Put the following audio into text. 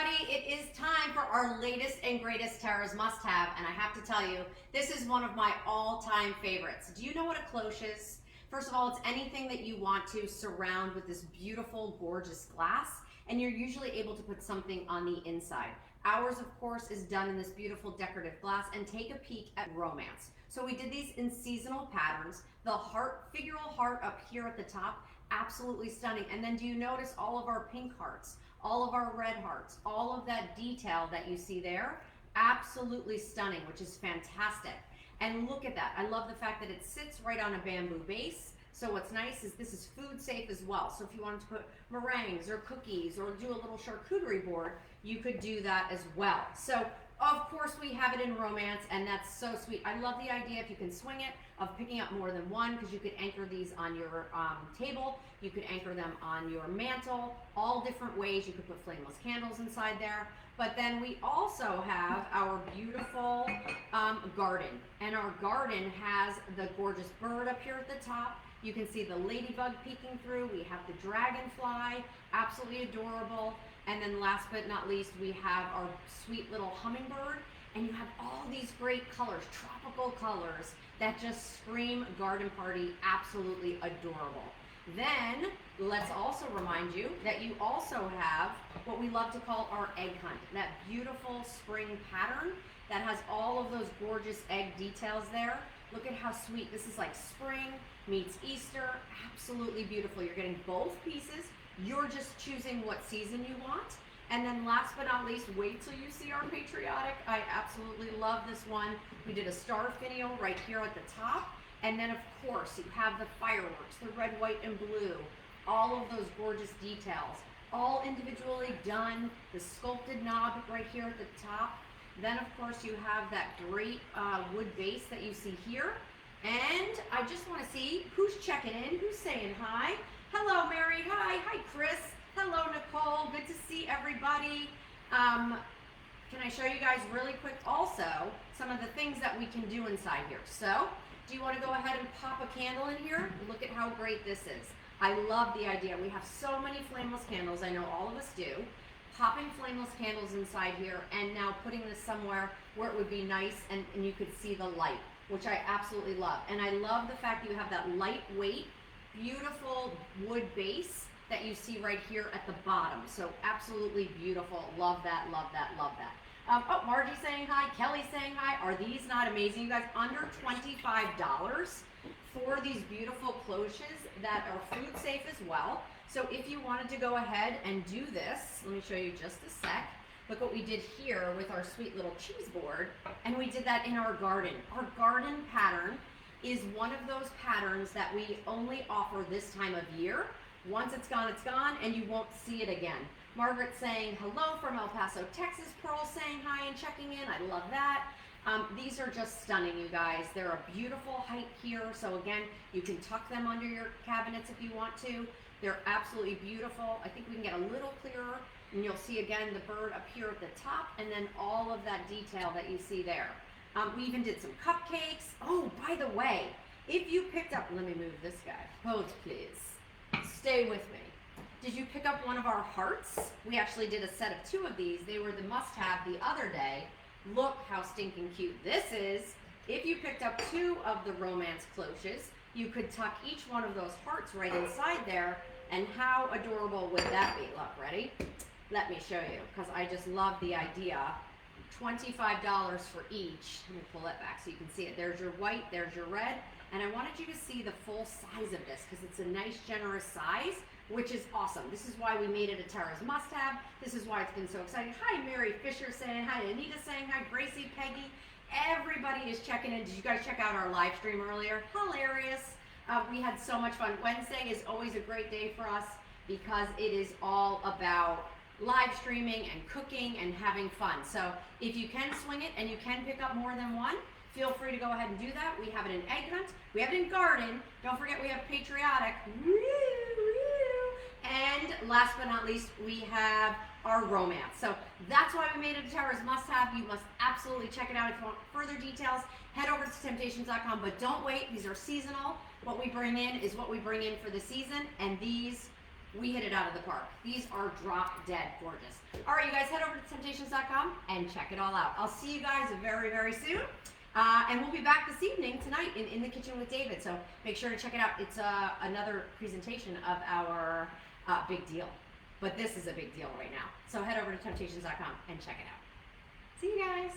everybody, it is time for our latest and greatest Tara's must-have, and I have to tell you, this is one of my all-time favorites. Do you know what a cloche is? First of all, it's anything that you want to surround with this beautiful, gorgeous glass, and you're usually able to put something on the inside. Ours, of course, is done in this beautiful decorative glass, and take a peek at romance. So we did these in seasonal patterns. The heart, figural heart up here at the top, absolutely stunning. And then do you notice all of our pink hearts? All of our red hearts, all of that detail that you see there, absolutely stunning, which is fantastic. And look at that. I love the fact that it sits right on a bamboo base. So what's nice is this is food safe as well. So if you wanted to put meringues or cookies or do a little charcuterie board, you could do that as well. So of course we have it in romance, and that's so sweet. I love the idea, if you can swing it, of picking up more than one, because you could anchor these on your table, you could anchor them on your mantle, all different ways. You could put flameless candles inside there. But then we also have our beautiful garden, and our garden has the gorgeous bird up here at the top. You can see the ladybug peeking through. We have the dragonfly, absolutely adorable. And then last but not least, we have our sweet little hummingbird. And you have all these great colors, tropical colors, that just scream garden party, absolutely adorable. Then, let's also remind you that you also have what we love to call our egg hunt. That beautiful spring pattern that has all of those gorgeous egg details there. Look at how sweet. This is like spring meets Easter. Absolutely beautiful. You're getting both pieces. You're just choosing what season you want. And then last but not least, wait till you see our patriotic. I absolutely love this one. We did a star finial right here at the top. And then of course you have the fireworks, the red, white, and blue. All of those gorgeous details, all individually done. The sculpted knob right here at the top. Then of course you have that great wood base that you see here. And I just want to see who's checking in, who's saying hi. Hello, Mary. Hi. Hi, Chris. Hello, Nicole. Good to see everybody. Can I show you guys really quick also some of the things that we can do inside here? So, do you want to go ahead and pop a candle in here? Look at how great this is. I love the idea. We have so many flameless candles. I know all of us do. Popping flameless candles inside here, and now putting this somewhere where it would be nice and you could see the light, which I absolutely love. And I love the fact that you have that lightweight, beautiful wood base that you see right here at the bottom. So absolutely beautiful. Love that, love that, love that. Oh, Margie's saying hi. Kelly's saying hi. Are these not amazing, you guys? Under $25 for these beautiful cloches that are food safe as well. So if you wanted to go ahead and do this, let me show you just a sec. Look what we did here with our sweet little cheese board, and we did that in our garden. Our garden pattern is one of those patterns that we only offer this time of year. Once it's gone, and you won't see it again. Margaret saying hello from El Paso, Texas. Pearl saying hi and checking in. I love that. These are just stunning, you guys. They're a beautiful height here. So again, you can tuck them under your cabinets if you want to. They're absolutely beautiful. I think we can get a little clearer, and you'll see again the bird up here at the top, and then all of that detail that you see there. We even did some cupcakes. Oh, by the way, if you picked up, let me move this guy. Hold, please. Stay with me. Did you pick up one of our hearts? We actually did a set of 2 of these. They were the must-have the other day. Look how stinking cute this is. If you picked up 2 of the romance cloches, you could tuck each one of those hearts right inside there. And how adorable would that be? Look, ready? Let me show you, because I just love the idea. $25 for each. Let me pull it back so you can see it. There's your white, there's your red. And I wanted you to see the full size of this, because it's a nice, generous size, which is awesome. This is why we made it a Tara's must-have. This is why it's been so exciting. Hi, Mary Fisher saying hi. Anita saying hi. Gracie, Peggy. Everybody is checking in. Did you guys check out our live stream earlier? Hilarious. We had so much fun. Wednesday is always a great day for us because it is all about live streaming and cooking and having fun. So if you can swing it and you can pick up more than one, feel free to go ahead and do that. We have it in egg hunt. We have it in garden. Don't forget we have patriotic. Woo, woo. And last but not least, we have our romance. So that's why we made it a Tara's must-have. You must absolutely check it out. If you want further details, head over to temp-tations.com. But don't wait. These are seasonal. What we bring in is what we bring in for the season. And these, we hit it out of the park. These are drop dead gorgeous. All right, you guys, head over to temp-tations.com and check it all out. I'll see you guys very, very soon. And we'll be back this evening, tonight, in the kitchen with David. So make sure to check it out. It's another presentation of our big deal. But this is a big deal right now. So head over to temp-tations.com and check it out. See you guys.